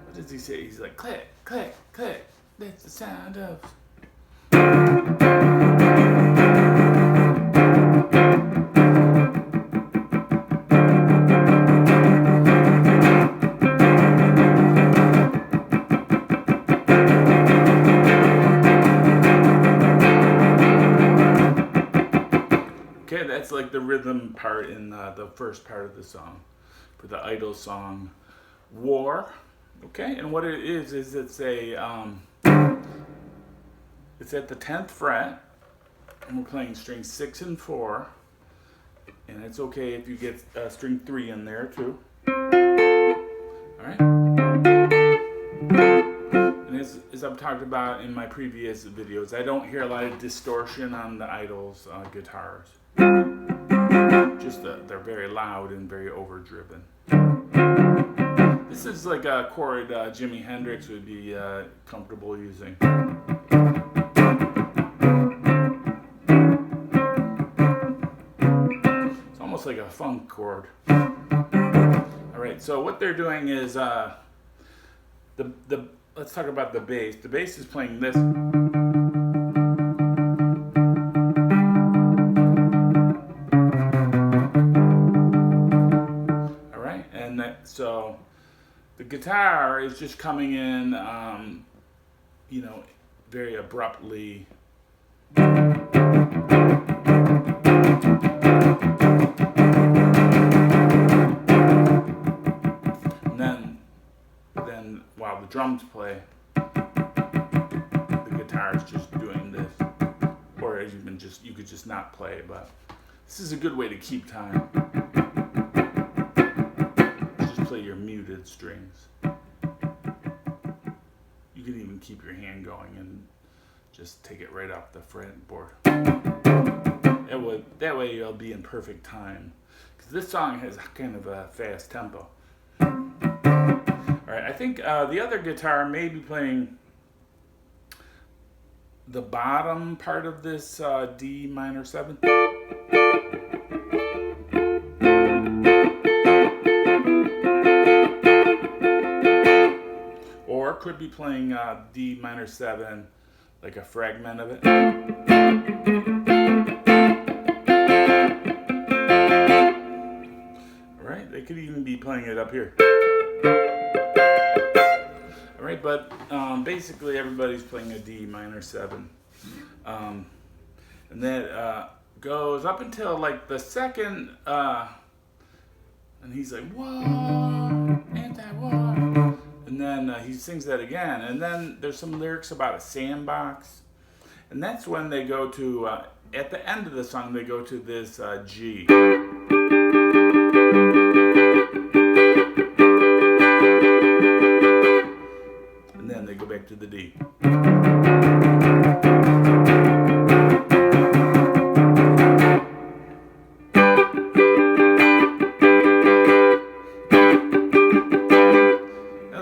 What does he say? He's like, click, click, click. That's the sound of. Okay, that's like the rhythm part in the first part of the song for the Idol song War. Okay, and what it is it's at the 10th fret, and we're playing strings 6 and 4, and it's okay if you get string 3 in there too. All right. And as I've talked about in my previous videos, I don't hear a lot of distortion on the Idol's guitars. Just they're very loud and very overdriven. This is like a chord Jimi Hendrix would be comfortable using. It's almost like a funk chord. All right, so what they're doing is let's talk about the bass. The bass is playing this. All right, and so the guitar is just coming in, very abruptly. And then while the drums play, the guitar is just doing this, or you could just not play. But this is a good way to keep time. Play your muted strings. You can even keep your hand going and just take it right off the fretboard. That way you'll be in perfect time. Because this song has kind of a fast tempo. Alright, I think the other guitar may be playing the bottom part of this D minor 7. Or could be playing D minor 7, like a fragment of it. Alright, they could even be playing it up here. Alright, but basically everybody's playing a D minor 7. And that goes up until like the second, and he's like, war, anti-war. And then he sings that again. And then there's some lyrics about a sandbox. And that's when they go to, at the end of the song, they go to this G. And then they go back to the D.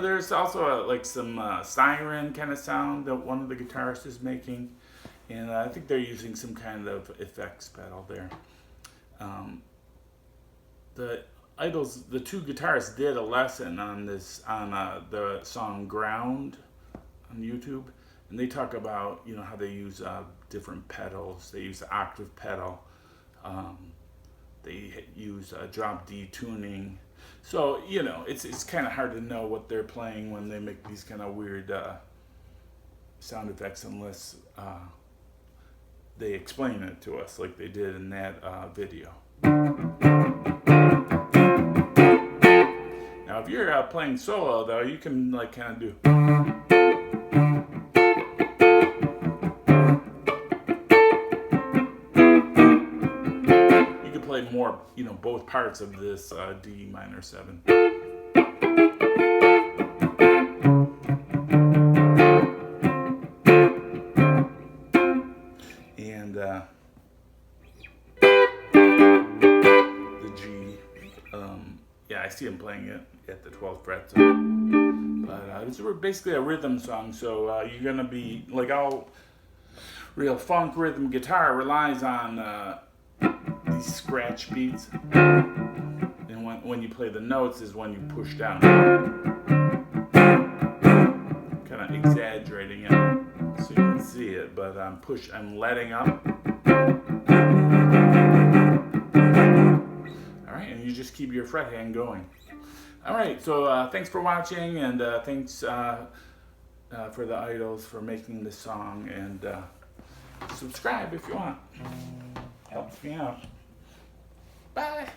There's also like some siren kind of sound that one of the guitarists is making, and I think they're using some kind of effects pedal there. The two guitarists did a lesson on this on the song Ground on YouTube, and they talk about how they use different pedals. They use the octave pedal. They use drop D tuning. So, it's kind of hard to know what they're playing when they make these kind of weird sound effects unless they explain it to us like they did in that video. Now, if you're playing solo, though, you can kind of do... play more, both parts of this D minor 7. And the G, I see him playing it at the 12th fret. So. But it's basically a rhythm song, so you're gonna be like all real funk rhythm guitar relies on these scratch beats, and when you play the notes is when you push down. Kind of exaggerating it so you can see it, but I'm letting up. All right, and you just keep your fret hand going. All right, so thanks for watching, and thanks for the Idols for making this song, and subscribe if you want. Helps me out. Bye.